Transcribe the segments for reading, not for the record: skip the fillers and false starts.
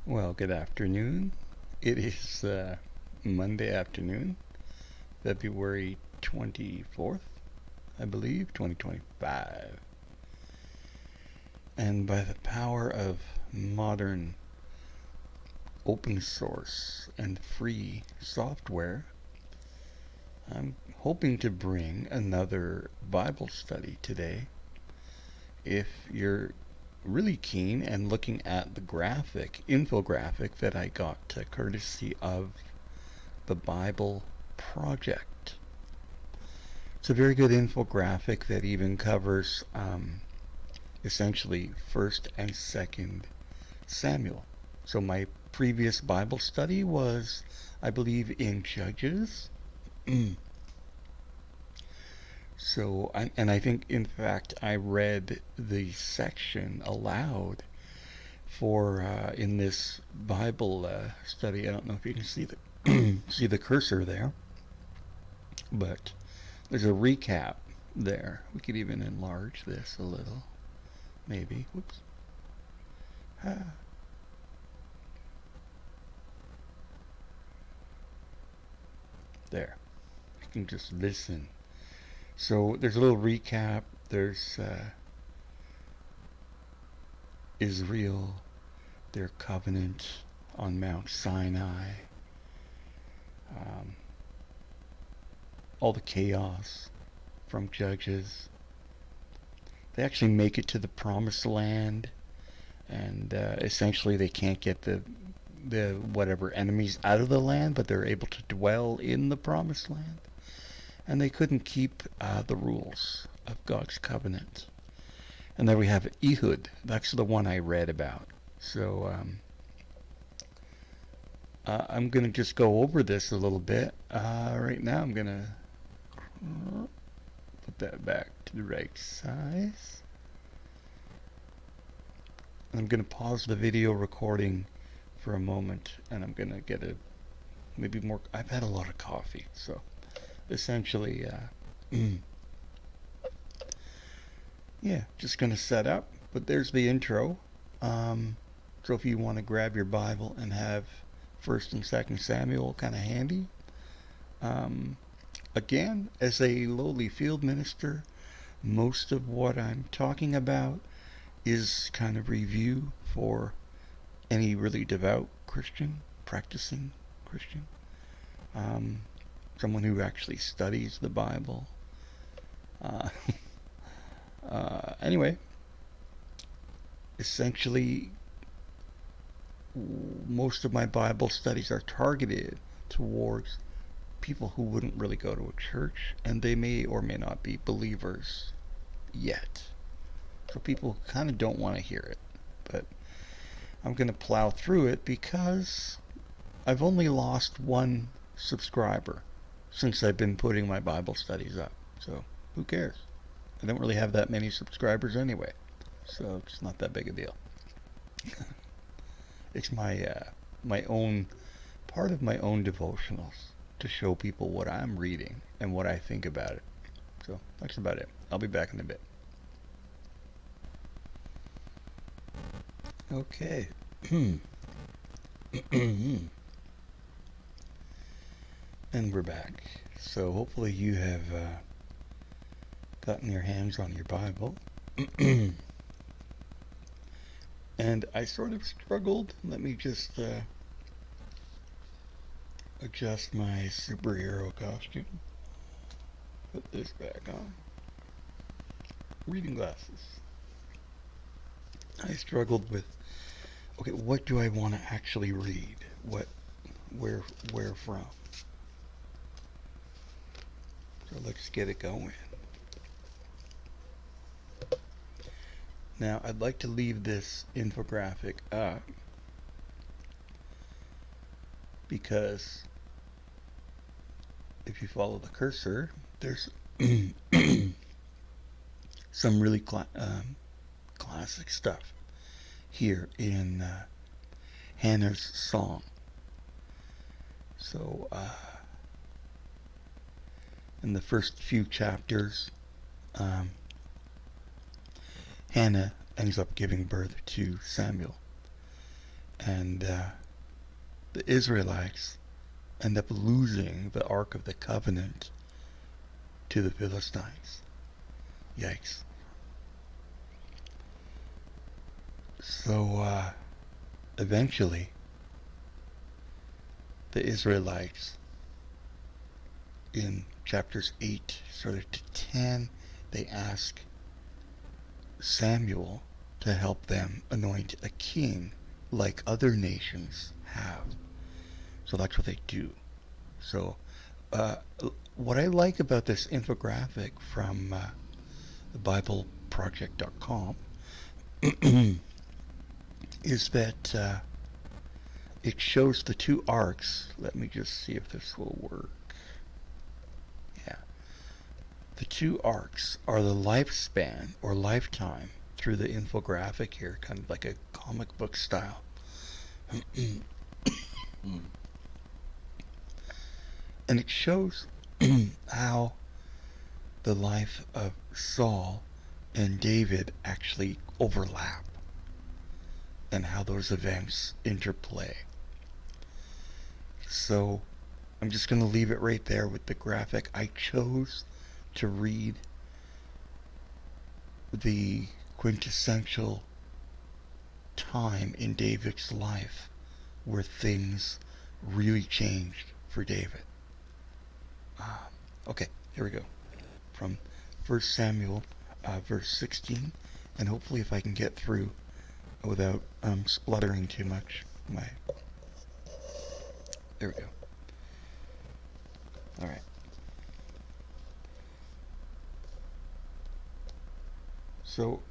Well, good afternoon. It is Monday afternoon, February 24th, I believe, 2025. And by the power of modern open source and free software, I'm hoping to bring another Bible study today. If you're really keen and looking at the infographic that I got courtesy of the Bible Project. It's a very good infographic that even covers essentially 1st and 2nd Samuel. So my previous Bible study was, I believe, in Judges. So, and I think, in fact, I read the section aloud for in this Bible study. I don't know if you can see the see the cursor there, but there's a recap there. We could even enlarge this a little, maybe. Whoops. Ah. There. You can just listen. So there's a little recap. There's Israel, their covenant on Mount Sinai, um, all the chaos from Judges. They actually make it to the promised land, and essentially they can't get the whatever enemies out of the land, but they're able to dwell in the promised land. And they couldn't keep the rules of God's covenant. And then we have Ehud. That's the one I read about. So I'm going to just go over this a little bit. Right now I'm going to put that back to the right size. I'm going to pause the video recording for a moment, and I'm going to get maybe more. I've had a lot of coffee, so essentially, yeah, just going to set up. But there's the intro. So if you want to grab your Bible and have 1st and 2nd Samuel kind of handy. Again, as a lowly field minister, most of what I'm talking about is kind of review for any really devout Christian, practicing Christian, someone who actually studies the Bible. Uh, anyway, essentially, most of my Bible studies are targeted towards people who wouldn't really go to a church, and they may or may not be believers yet. So people kind of don't want to hear it, but I'm going to plow through it because I've only lost one subscriber since I've been putting my Bible studies up. So who cares? I don't really have that many subscribers anyway, so it's not that big a deal. It's my own part of my own devotionals to show people what I'm reading and what I think about it. So that's about it. I'll be back in a bit. Okay. And we're back. So hopefully you have gotten your hands on your Bible. And I sort of struggled. Let me just adjust my superhero costume. Put this back on. Reading glasses. I struggled with, okay, what do I want to actually read? Where from? So let's get it going. Now, I'd like to leave this infographic up because if you follow the cursor, there's some really classic stuff here in Hannah's song. So, in the first few chapters, Hannah ends up giving birth to Samuel. and the Israelites end up losing the Ark of the Covenant to the Philistines. Yikes. So eventually, the Israelites in chapters 8 sort of to 10, they ask Samuel to help them anoint a king like other nations have. So that's what they do. So uh, what I like about this infographic from thebibleproject.com is that it shows the two arcs. Let me just see if this will work. Yeah. The two arcs are the lifespan or lifetime through the infographic here, kind of like a comic book style. And it shows how the life of Saul and David actually overlap and how those events interplay. So I'm just going to leave it right there with the graphic. I chose to read the quintessential time in David's life where things really changed for David. Okay, here we go. From 1 Samuel, verse 16, and hopefully if I can get through without spluttering too much. There we go. All right. So,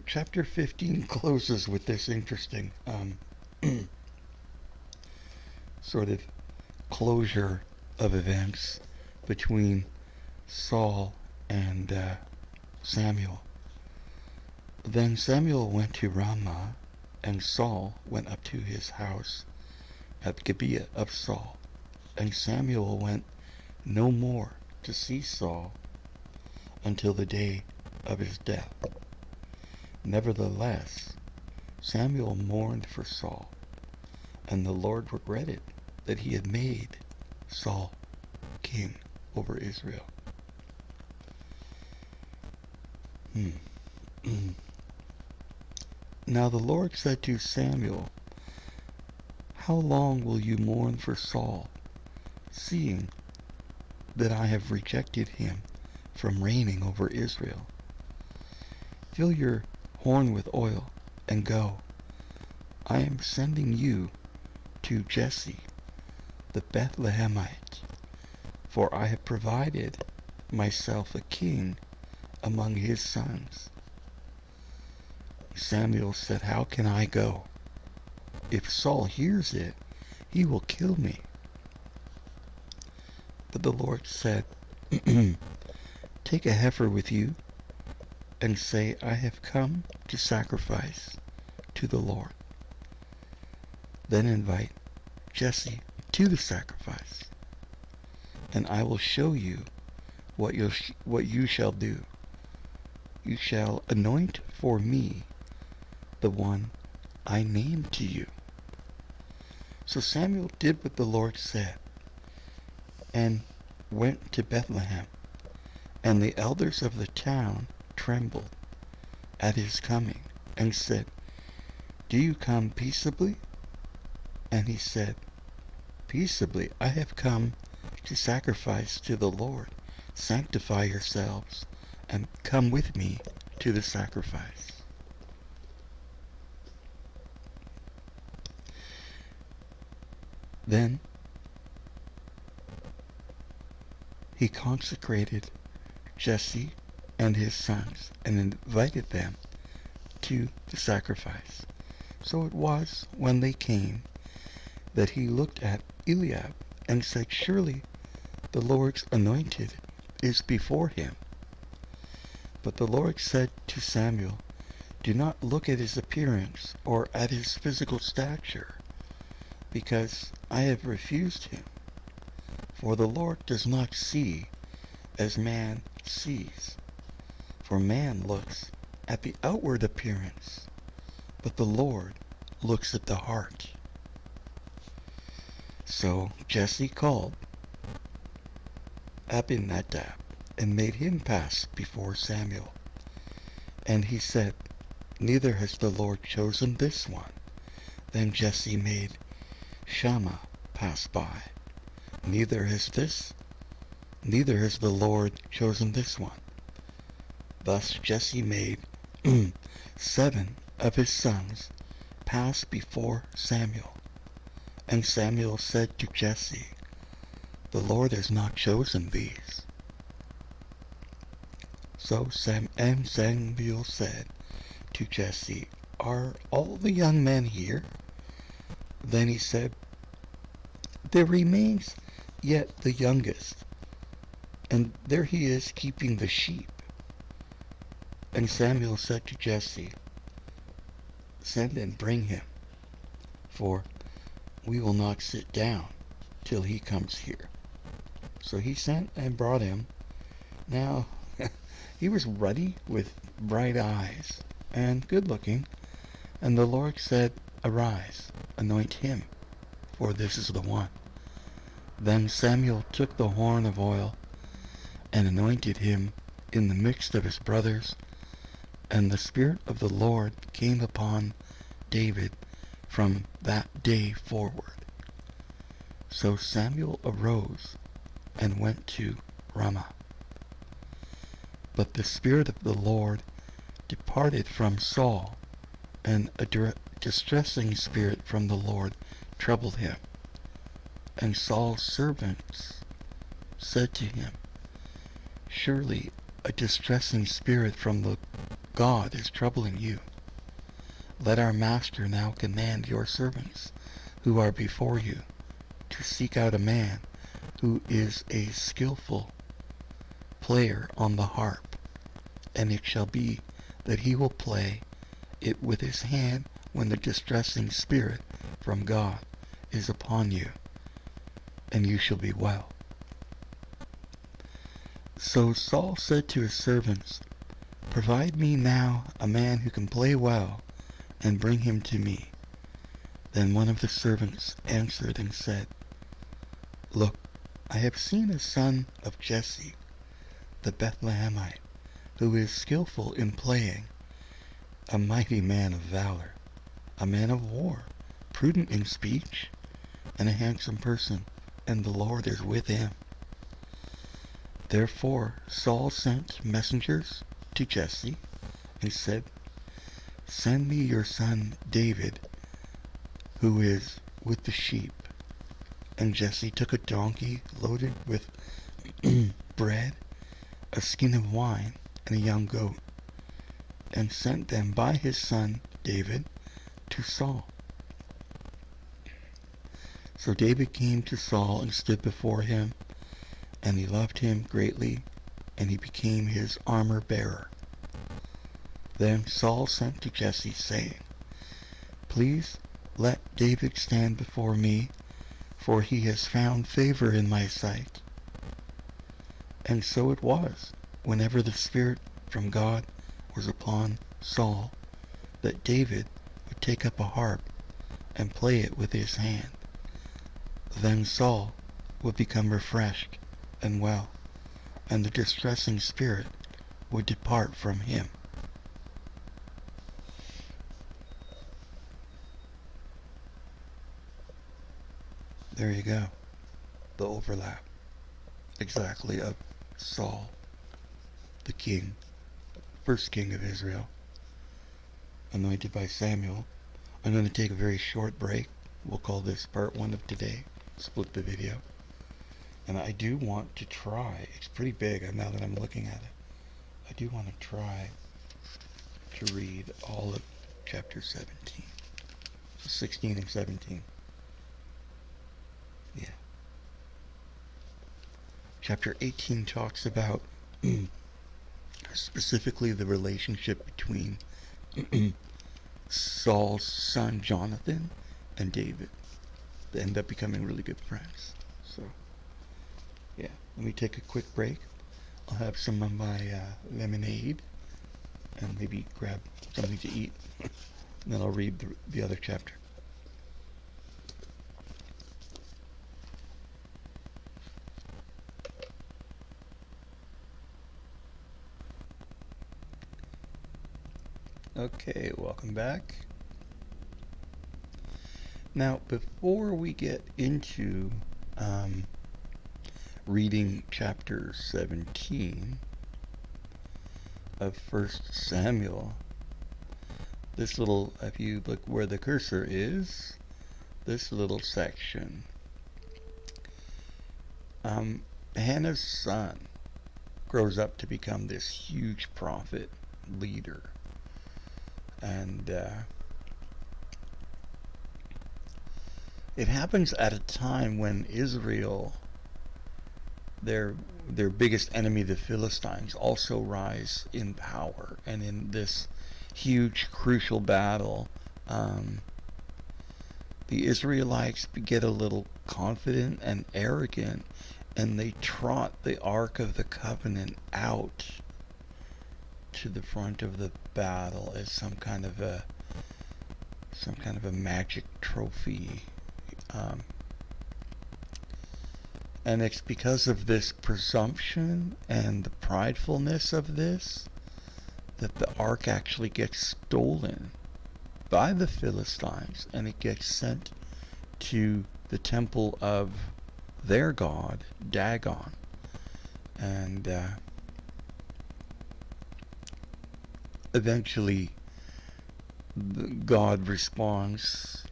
chapter 15 closes with this interesting sort of closure of events between Saul and Samuel. Then Samuel went to Ramah, and Saul went up to his house at Gibeah of Saul. And Samuel went no more to see Saul until the day of his death. Nevertheless, Samuel mourned for Saul, and the Lord regretted that he had made Saul king over Israel. Now the Lord said to Samuel, "How long will you mourn for Saul, seeing that I have rejected him from reigning over Israel? Fill your horn with oil and go. I am sending you to Jesse the Bethlehemite, for I have provided myself a king among his sons." Samuel said, "How can I go? If Saul hears it, he will kill me." But the Lord said, "Take a heifer with you, and say, I have come to sacrifice to the Lord. Then invite Jesse to the sacrifice, and I will show you what you shall do. You shall anoint for me the one I name to you." So Samuel did what the Lord said, and went to Bethlehem, and the elders of the town trembled at his coming, and said, "Do you come peaceably?" And he said, "Peaceably, I have come to sacrifice to the Lord. Sanctify yourselves, and come with me to the sacrifice." Then he consecrated Jesse and his sons, and invited them to the sacrifice. So it was, when they came, that he looked at Eliab, and said, "Surely the Lord's anointed is before him." But the Lord said to Samuel, "Do not look at his appearance, or at his physical stature, because I have refused him. For the Lord does not see as man sees. For man looks at the outward appearance, but the Lord looks at the heart. So Jesse called Abinadab and made him pass before Samuel. And he said, Neither has the Lord chosen this one. Then Jesse made Shammah pass by. Neither has the Lord chosen this one. Thus Jesse made 7 of his sons pass before Samuel. And Samuel said to Jesse, The Lord has not chosen these. So Samuel said to Jesse, Are all the young men here? Then he said, There remains yet the youngest, and there he is keeping the sheep. And Samuel said to Jesse, Send and bring him, for we will not sit down till he comes here. So he sent and brought him. Now he was ruddy with bright eyes and good looking, and the Lord said, Arise, anoint him, for this is the one. Then Samuel took the horn of oil and anointed him in the midst of his brothers, and the Spirit of the Lord came upon David from that day forward. So Samuel arose and went to Ramah. But the Spirit of the Lord departed from Saul, and a distressing spirit from the Lord troubled him. And Saul's servants said to him, Surely a distressing spirit from the God is troubling you. Let our master now command your servants, who are before you, to seek out a man who is a skillful player on the harp, and it shall be that he will play it with his hand when the distressing spirit from God is upon you, and you shall be well. So Saul said to his servants, Provide me now a man who can play well, and bring him to me. Then one of the servants answered and said, Look, I have seen a son of Jesse, the Bethlehemite, who is skillful in playing, a mighty man of valor, a man of war, prudent in speech, and a handsome person, and the Lord is with him. Therefore Saul sent messengers to Jesse and said, Send me your son David, who is with the sheep. And Jesse took a donkey loaded with bread, a skin of wine, and a young goat, and sent them by his son David to Saul. So David came to Saul and stood before him, and he loved him greatly, and he became his armor bearer. Then Saul sent to Jesse, saying, Please let David stand before me, for he has found favor in my sight. And so it was, whenever the Spirit from God was upon Saul, that David would take up a harp and play it with his hand. Then Saul would become refreshed and well, and the distressing spirit would depart from him. There you go. The overlap exactly of Saul, the king, first king of Israel, anointed by Samuel. I'm going to take a very short break. We'll call this part 1 of today. Split the video. And I do want to try, it's pretty big now that I'm looking at it. I do want to try to read all of chapter 17. 16 and 17. Yeah. Chapter 18 talks about specifically the relationship between Saul's son Jonathan and David. They end up becoming really good friends. So, yeah. Let me take a quick break. I'll have some of my lemonade and maybe grab something to eat. and then I'll read the other chapter. Okay, welcome back. Now, before we get into reading chapter 17 of 1 Samuel, this little, if you look where the cursor is, this little section, Hannah's son grows up to become this huge prophet leader. And it happens at a time when Israel, their biggest enemy, the Philistines, also rise in power. And in this huge, crucial battle, the Israelites get a little confident and arrogant, and they trot the Ark of the Covenant out to the front of the battle as some kind of a magic trophy. And it's because of this presumption and the pridefulness of this that the ark actually gets stolen by the Philistines, and it gets sent to the temple of their god, Dagon. And eventually God responds,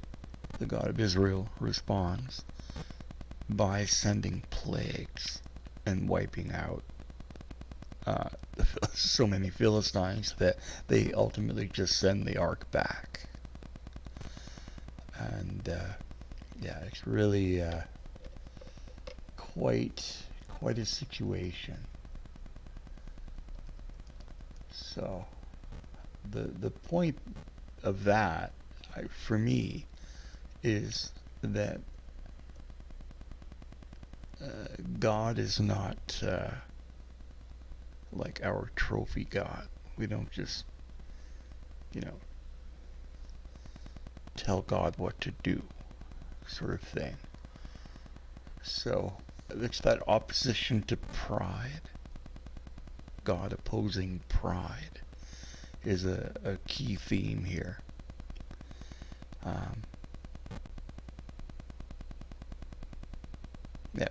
the God of Israel responds by sending plagues and wiping out so many Philistines that they ultimately just send the ark back. And yeah, it's really quite a situation. So the point of that, for me, is that God is not like our trophy God. We don't just, tell God what to do, sort of thing. So it's that opposition to pride. God opposing pride is a key theme here. Yeah,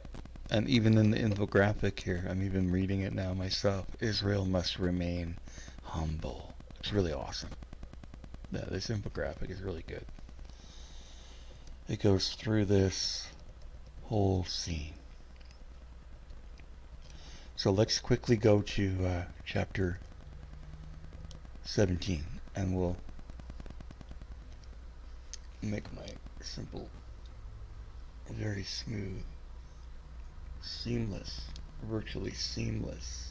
and even in the infographic here, I'm even reading it now myself. Israel must remain humble. It's really awesome. Yeah, this infographic is really good. It goes through this whole scene. So let's quickly go to chapter 17, and we'll make my simple, very smooth, seamless, virtually seamless.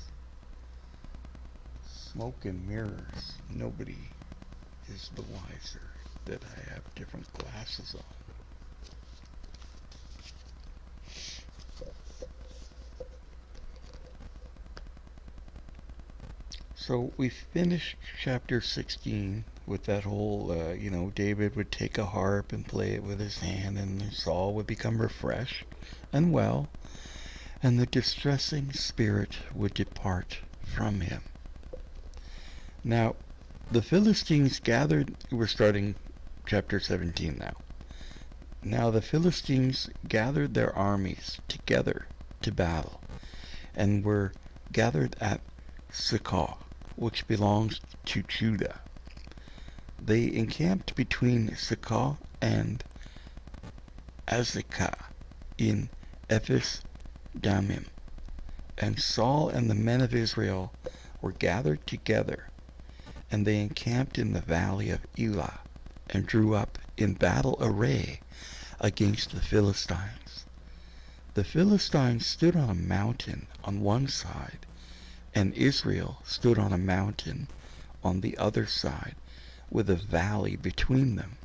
Smoke and mirrors. Nobody is the wiser that I have different glasses on. So we finished chapter 16 with that whole, David would take a harp and play it with his hand, and Saul would become refreshed and well, and the distressing spirit would depart from him. Now, the Philistines gathered, we're starting chapter 17 now. Now the Philistines gathered their armies together to battle, and were gathered at Saga, which belongs to Judah. They encamped between Saga and Azekah in Ephes Damim. And Saul and the men of Israel were gathered together, and they encamped in the valley of Elah, and drew up in battle array against the Philistines. The Philistines stood on a mountain on one side, and Israel stood on a mountain on the other side, with a valley between them.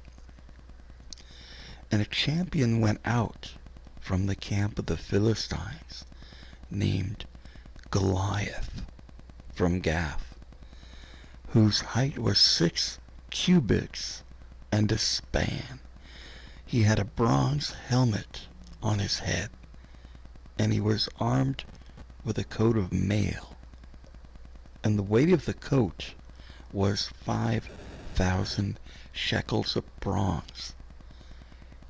And a champion went out from the camp of the Philistines, named Goliath, from Gath, whose height was 6 cubits and a span. He had a bronze helmet on his head, and he was armed with a coat of mail. And the weight of the coat was 5,000 shekels of bronze.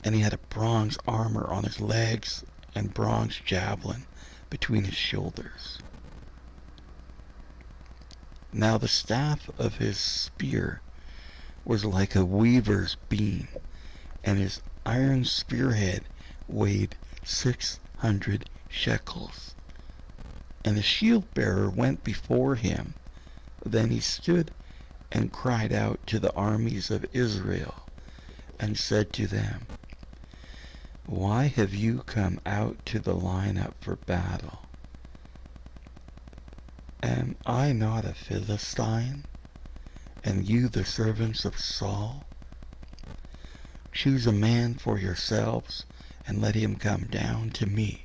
And he had a bronze armor on his legs and bronze javelin between his shoulders. Now the staff of his spear was like a weaver's beam, and his iron spearhead weighed 600 shekels. And the shield bearer went before him. Then he stood and cried out to the armies of Israel, and said to them, "Why have you come out to the line up for battle? Am I not a Philistine, and you the servants of Saul? Choose a man for yourselves, and let him come down to me.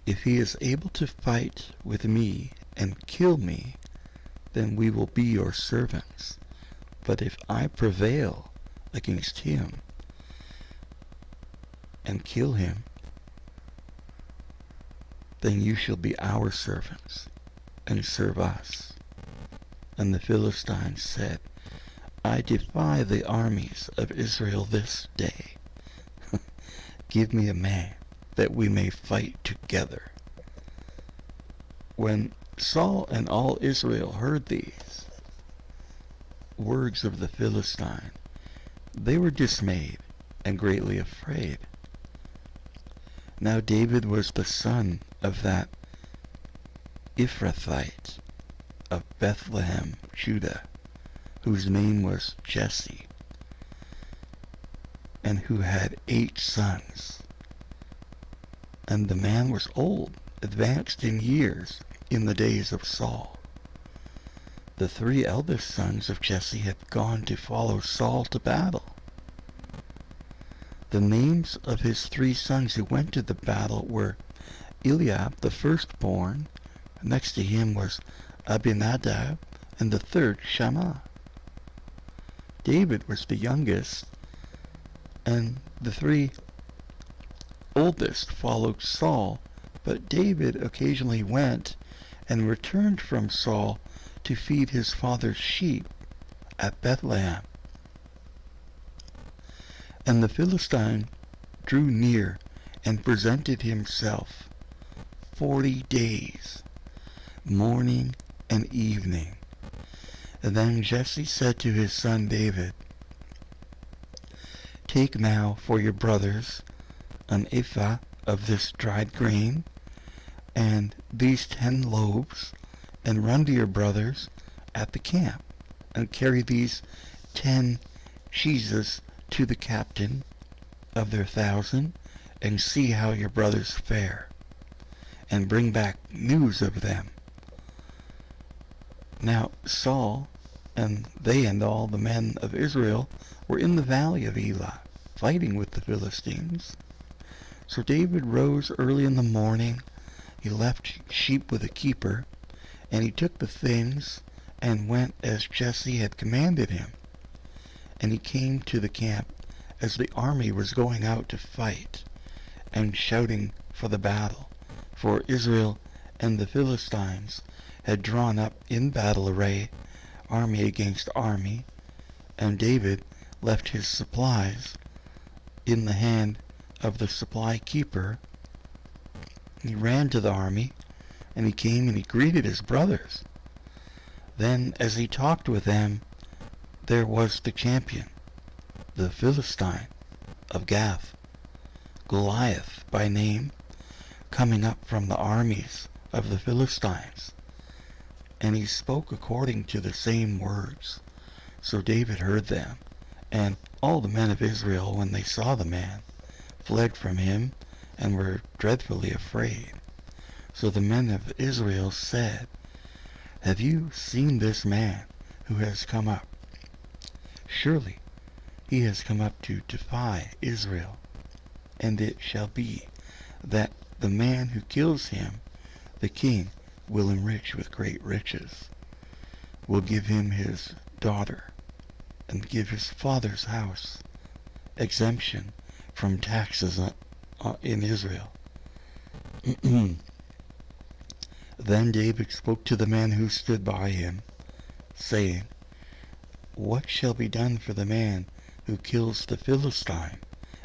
If he is able to fight with me and kill me, then we will be your servants. But if I prevail against him and kill him, then you shall be our servants and serve us." And the Philistines said, "I defy the armies of Israel this day. Give me a man, that we may fight together." When Saul and all Israel heard these words of the Philistine, they were dismayed and greatly afraid. Now David was the son of that Ephrathite of Bethlehem, Judah, whose name was Jesse, and who had 8 sons. And the man was old, advanced in years, in the days of Saul. The 3 eldest sons of Jesse had gone to follow Saul to battle. The names of his 3 sons who went to the battle were Eliab, the firstborn. Next to him was Abinadab, and the third Shammah. David was the youngest, and the 3 oldest followed Saul, but David occasionally went and returned from Saul to feed his father's sheep at Bethlehem. And the Philistine drew near and presented himself 40 days, morning and evening. And then Jesse said to his son David, "Take now for your brothers an ephah of this dried grain, and these 10 loaves, and run to your brothers at the camp, and carry these 10 cheeses to the captain of their 1,000, and see how your brothers fare, and bring back news of them." Now Saul and they and all the men of Israel were in the valley of Elah, fighting with the Philistines. So David rose early in the morning. He left sheep with a keeper, and he took the things and went as Jesse had commanded him. And he came to the camp as the army was going out to fight, and shouting for the battle, for Israel and the Philistines had drawn up in battle array, army against army, and David left his supplies in the hand of the supply keeper. He ran to the army, and he came and he greeted his brothers. Then, as he talked with them, there was the champion, the Philistine of Gath, Goliath by name, coming up from the armies of the Philistines. And he spoke according to the same words. So David heard them, and all the men of Israel, when they saw the man, fled from him and were dreadfully afraid. So the men of Israel said, "Have you seen this man who has come up? Surely he has come up to defy Israel. And it shall be that the man who kills him, the king will enrich with great riches, will give him his daughter, and give his father's house exemption from taxes in Israel. Then David spoke to the man who stood by him, saying, What shall be done for the man who kills the Philistine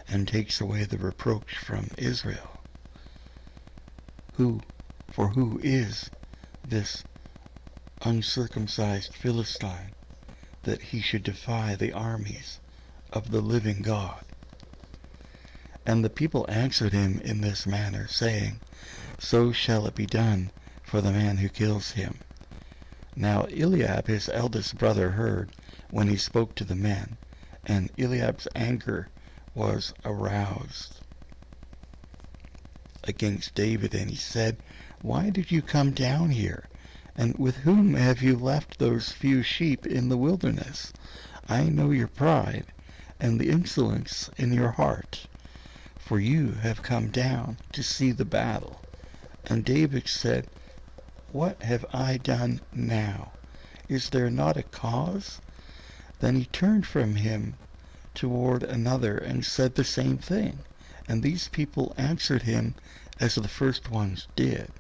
and takes away the reproach from Israel? For who is this uncircumcised Philistine that he should defy the armies of the living God? And the people answered him in this manner, saying, So shall it be done for the man who kills him. Now Eliab his eldest brother heard when he spoke to the men, and Eliab's anger was aroused against David, and he said, Why did you come down here? And with whom have you left those few sheep in the wilderness? I know your pride and the insolence in your heart, for you have come down to see the battle. And David said, What have I done now? Is there not a cause? Then he turned from him toward another and said the same thing. And these people answered him as the first ones did.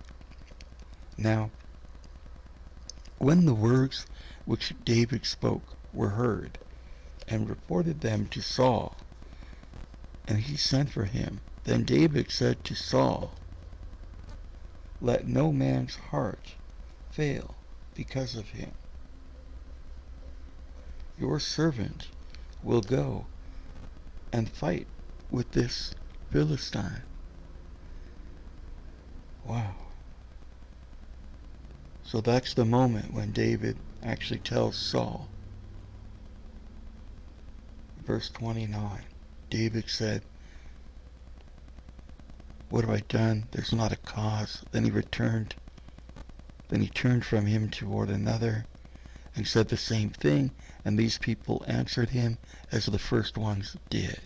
Now, when the words which David spoke were heard, and reported them to Saul, and he sent for him, then David said to Saul, Let no man's heart fail because of him. Your servant will go and fight with this Philistine. Wow. So that's the moment when David actually tells Saul. Verse 29. David said, What have I done? There's not a cause. Then he turned from him toward another and said the same thing, and these people answered him as the first ones did.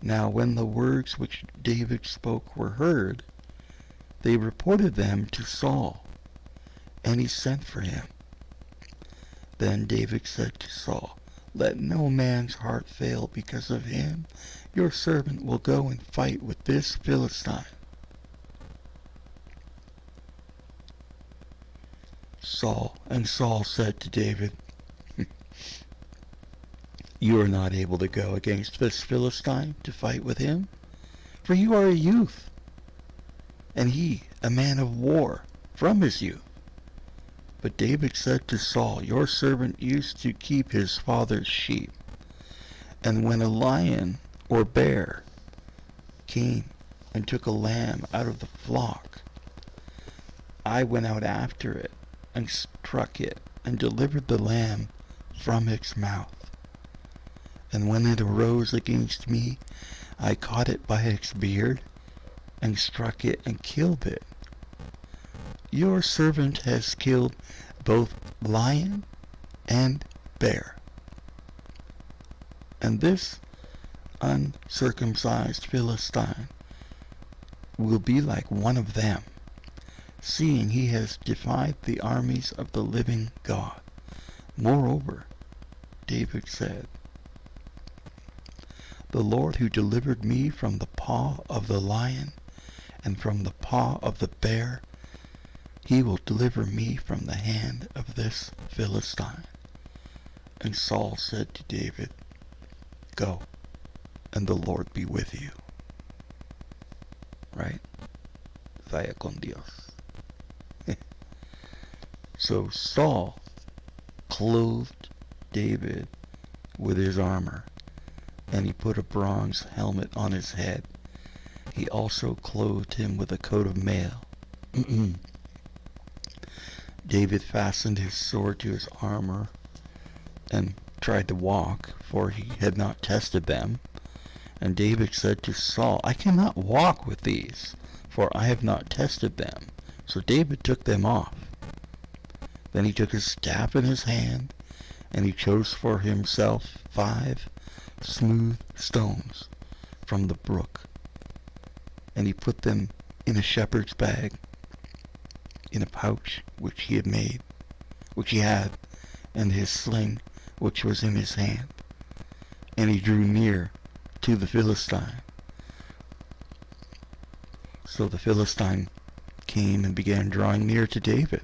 Now when the words which David spoke were heard, they reported them to Saul, and he sent for him. Then David said to Saul, Let no man's heart fail because of him. Your servant will go and fight with this Philistine. Saul said to David, You are not able to go against this Philistine to fight with him, for you are a youth, and he a man of war from his youth. But David said to Saul, Your servant used to keep his father's sheep, and when a lion or bear came and took a lamb out of the flock, I went out after it and struck it and delivered the lamb from its mouth. And when it arose against me, I caught it by its beard and struck it and killed it. Your servant has killed both lion and bear. And this uncircumcised Philistine will be like one of them, seeing he has defied the armies of the living God. Moreover, David said, The Lord who delivered me from the paw of the lion and from the paw of the bear, he will deliver me from the hand of this Philistine. And Saul said to David, Go, and the Lord be with you. Right? Vaya con Dios. So Saul clothed David with his armor, and he put a bronze helmet on his head. He also clothed him with a coat of mail. David fastened his sword to his armor and tried to walk, for he had not tested them. And David said to Saul, I cannot walk with these, for I have not tested them. So David took them off. Then he took his staff in his hand, and he chose for himself 5 smooth stones from the brook, and he put them in a shepherd's bag, in a pouch which he had, and his sling which was in his hand, and he drew near to the Philistine. So the Philistine came and began drawing near to David,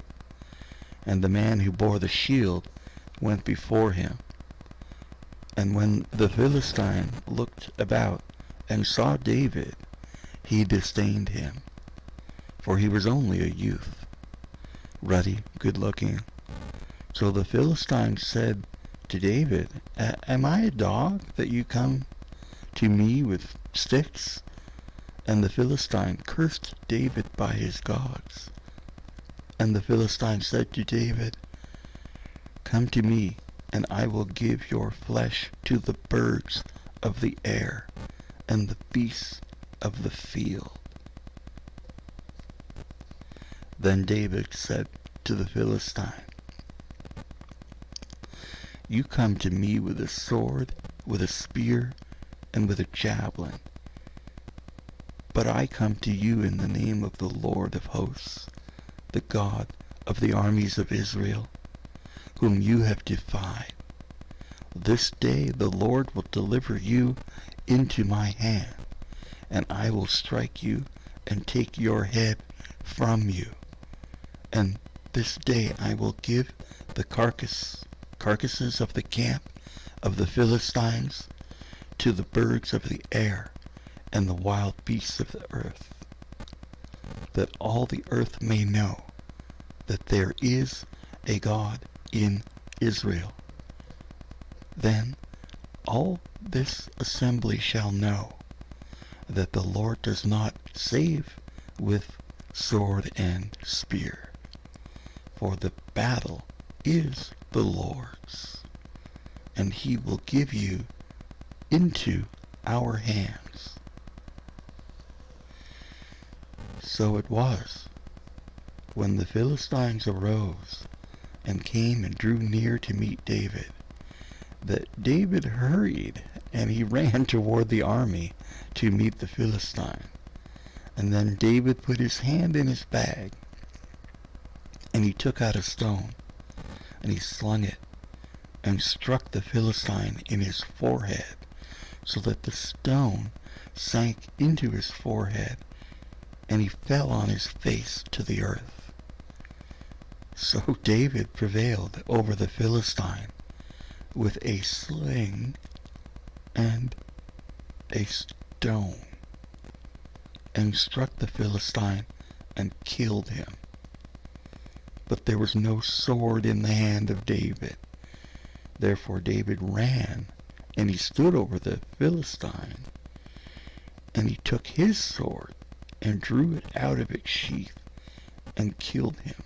and the man who bore the shield went before him. And when the Philistine looked about and saw David, he disdained him, for he was only a youth, ruddy, good-looking. So the Philistine said to David, Am I a dog that you come to me with sticks? And the Philistine cursed David by his gods. And the Philistine said to David, Come to me, and I will give your flesh to the birds of the air and the beasts of the field. Then David said to the Philistine, You come to me with a sword, with a spear, and with a javelin. But I come to you in the name of the Lord of hosts, the God of the armies of Israel, whom you have defied. This day the Lord will deliver you into my hand, and I will strike you and take your head from you. And this day I will give the carcasses of the camp of the Philistines to the birds of the air and the wild beasts of the earth, that all the earth may know that there is a God in Israel. Then all this assembly shall know that the Lord does not save with sword and spear, for the battle is the Lord's, and he will give you into our hands. So it was, when the Philistines arose and came and drew near to meet David, that David hurried, and he ran toward the army to meet the Philistine. And then David put his hand in his bag, and he took out a stone, and he slung it, and struck the Philistine in his forehead, so that the stone sank into his forehead, and he fell on his face to the earth. So David prevailed over the Philistine with a sling and a stone, and struck the Philistine and killed him. But there was no sword in the hand of David. Therefore David ran, and he stood over the Philistine, and he took his sword and drew it out of its sheath and killed him,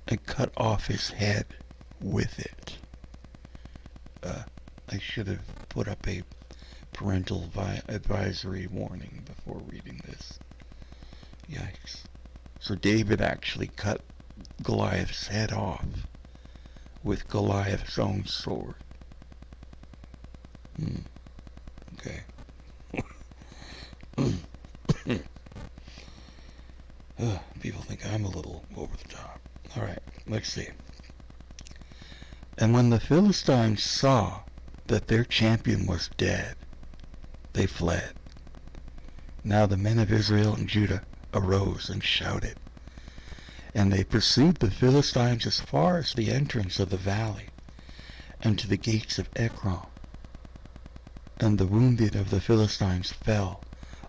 and cut off his head with it. I should have put up a parental advisory warning before reading this. Yikes. So David actually cut Goliath's head off with Goliath's own sword. Okay. People think I'm a little over the top. Alright, let's see. And when the Philistines saw that their champion was dead, they fled. Now the men of Israel and Judah arose and shouted, and they pursued the Philistines as far as the entrance of the valley, and to the gates of Ekron. And the wounded of the Philistines fell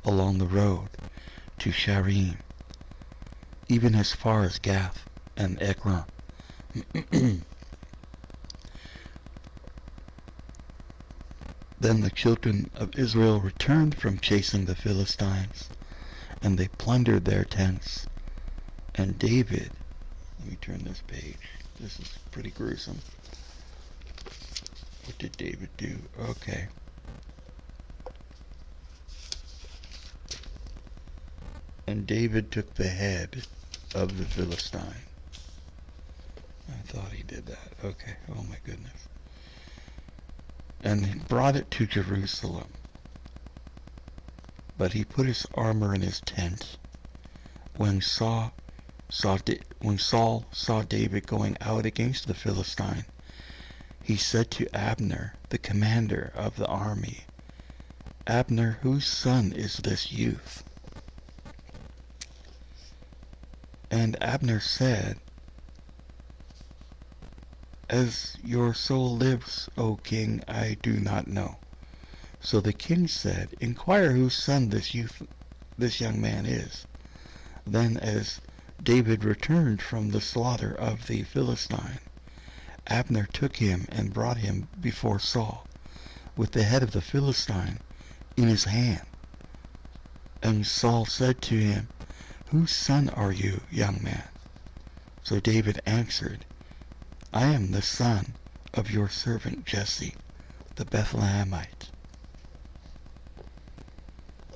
along the road to Sharim, even as far as Gath and Ekron. Then the children of Israel returned from chasing the Philistines, and they plundered their tents. And David, let me turn this page, this is pretty gruesome. What did David do? Okay. And David took the head of the Philistine. I thought he did that. Okay, oh my goodness. And brought it to Jerusalem. But he put his armor in his tent. When Saul saw David going out against the Philistine, he said to Abner, the commander of the army, "Abner, whose son is this youth?" And Abner said, "As your soul lives, O king, I do not know." So the king said, "Inquire whose son this young man is." Then as David returned from the slaughter of the Philistine, Abner took him and brought him before Saul, with the head of the Philistine in his hand. And Saul said to him, "Whose son are you, young man?" So David answered, "I am the son of your servant Jesse, the Bethlehemite."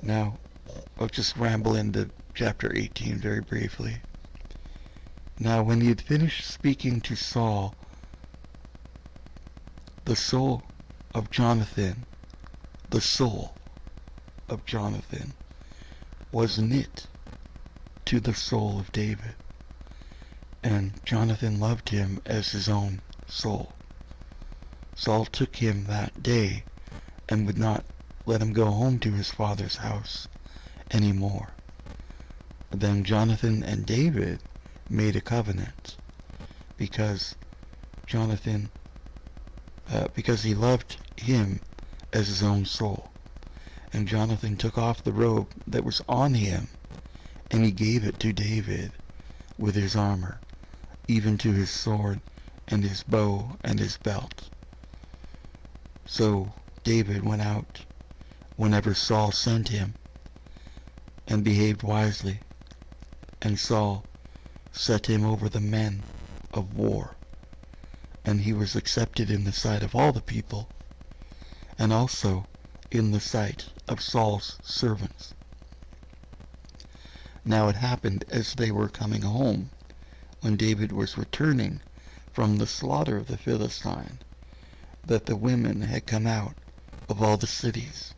Now, I'll just ramble into chapter 18 very briefly. Now, when he had finished speaking to Saul, the soul of Jonathan, the soul of Jonathan was knit to the soul of David, and Jonathan loved him as his own soul. Saul took him that day and would not let him go home to his father's house any more. Then Jonathan and David made a covenant because because he loved him as his own soul. And Jonathan took off the robe that was on him, and he gave it to David with his armor, even to his sword and his bow and his belt. So David went out whenever Saul sent him, and behaved wisely, and Saul set him over the men of war, and he was accepted in the sight of all the people, and also in the sight of Saul's servants. Now it happened as they were coming home, when David was returning from the slaughter of the Philistine, that the women had come out of all the cities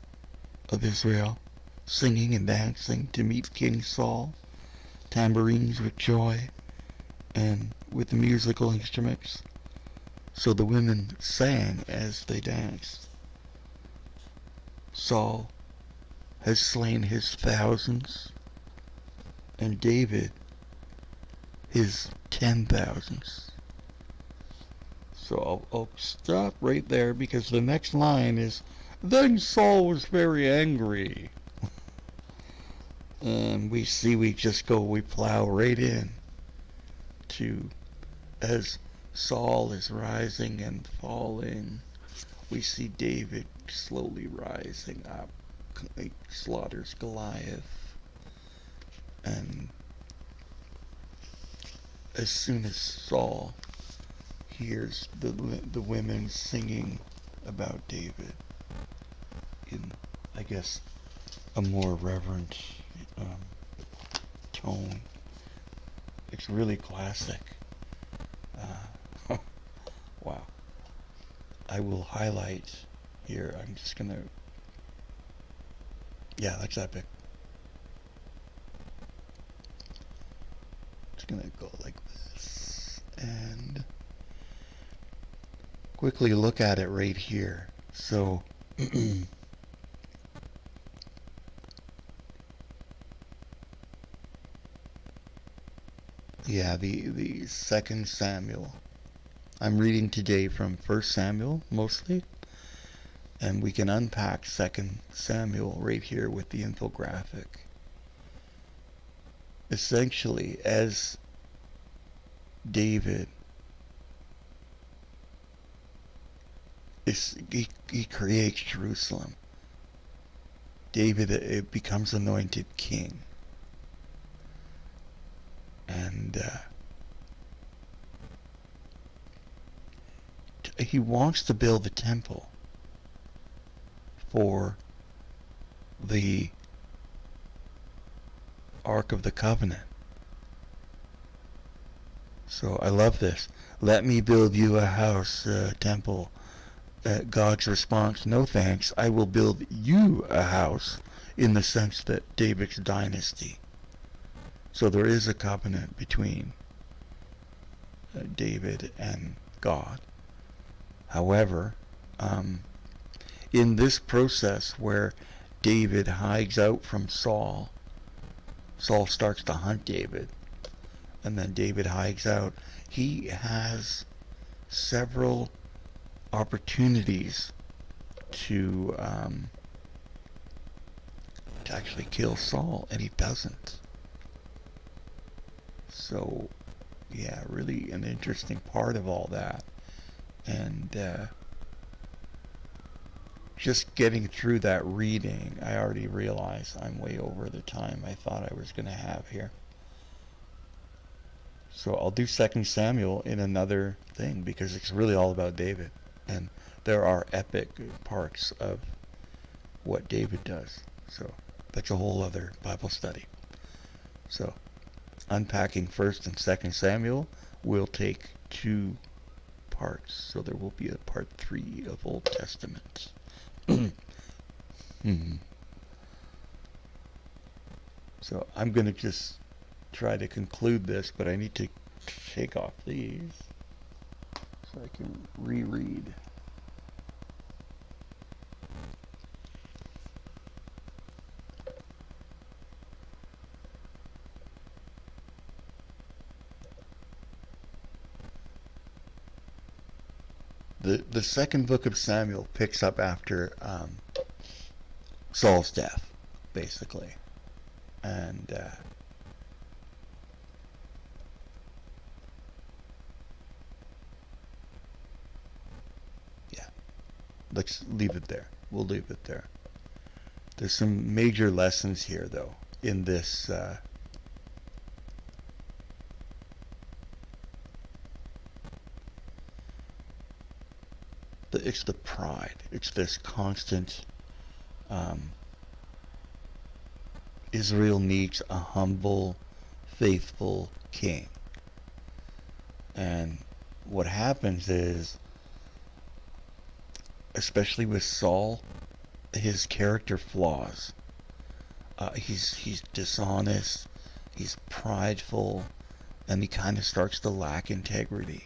of Israel, singing and dancing to meet King Saul, tambourines with joy, and with musical instruments. So the women sang as they danced. Saul has slain his thousands, and David his 10,000s. So I'll stop right there, because the next line is, "Then Saul was very angry." And we plow right in to, as Saul is rising and falling, we see David slowly rising up. He slaughters Goliath. And as soon as Saul hears the women singing about David in, I guess, a more reverent tone, it's really classic. Wow. I will highlight here. I'm just gonna. Yeah, that's epic. Just gonna go like this and quickly look at it right here. So yeah, the second Samuel. I'm reading today from 1 Samuel mostly, and we can unpack 2 Samuel right here with the infographic. Essentially, as David he creates Jerusalem, David becomes anointed king, and he wants to build the temple for the Ark of the Covenant. So I love this. "Let me build you a house, temple." God's response, "No thanks, I will build you a house," in the sense that David's dynasty. So there is a covenant between David and God. However, um, in this process where David hides out from Saul, Saul starts to hunt David, and then David hides out. He has several opportunities to actually kill Saul, and he doesn't. So, yeah, really an interesting part of all that. And just getting through that reading, I already realize I'm way over the time I thought I was going to have here. So I'll do 2nd Samuel in another thing because it's really all about David. And there are epic parts of what David does. So that's a whole other Bible study. So unpacking 1st and 2nd Samuel will take 2 parts. So there will be a part 3 of Old Testament. So I'm going to just try to conclude this, but I need to take off these so I can reread. The second book of Samuel picks up after Saul's death, basically. And yeah, let's leave it there. We'll leave it there. There's some major lessons here, though, in this it's the pride. It's this constant Israel needs a humble, faithful king. And what happens is, especially with Saul, his character flaws. He's dishonest, he's prideful, and he kind of starts to lack integrity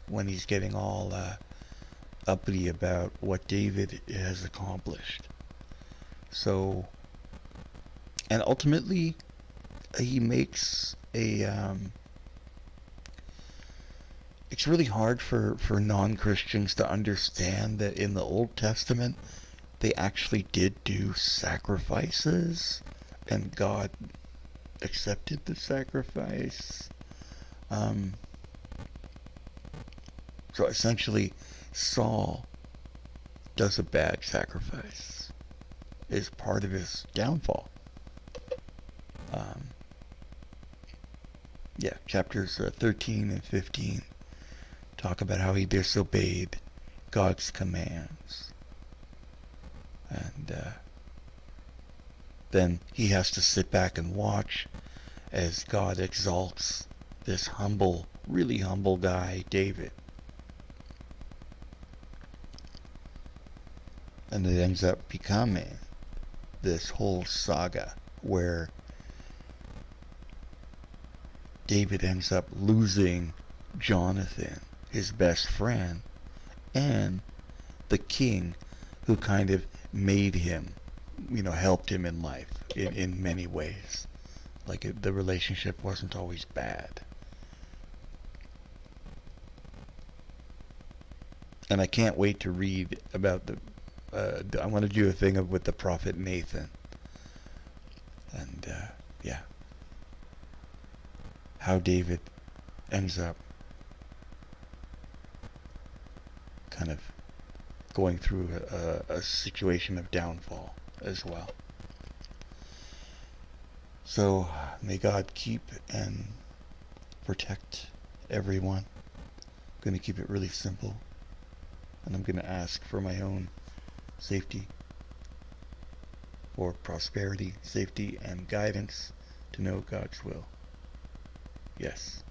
when he's getting all uppity about what David has accomplished. So, and ultimately, he makes a it's really hard for non-Christians to understand that in the Old Testament they actually did do sacrifices and God accepted the sacrifice. So essentially Saul does a bad sacrifice is part of his downfall. Yeah, chapters 13 and 15 talk about how he disobeyed God's commands. And then he has to sit back and watch as God exalts this humble, really humble guy, David. And it ends up becoming this whole saga where David ends up losing Jonathan, his best friend, and the king who kind of made him, helped him in life in many ways. Like the relationship wasn't always bad. And I can't wait to read about I want to do a thing with the prophet Nathan. And, yeah. How David ends up kind of going through a situation of downfall as well. So may God keep and protect everyone. I'm going to keep it really simple, and I'm going to ask for my own safety, for prosperity, safety, and guidance to know God's will. Yes.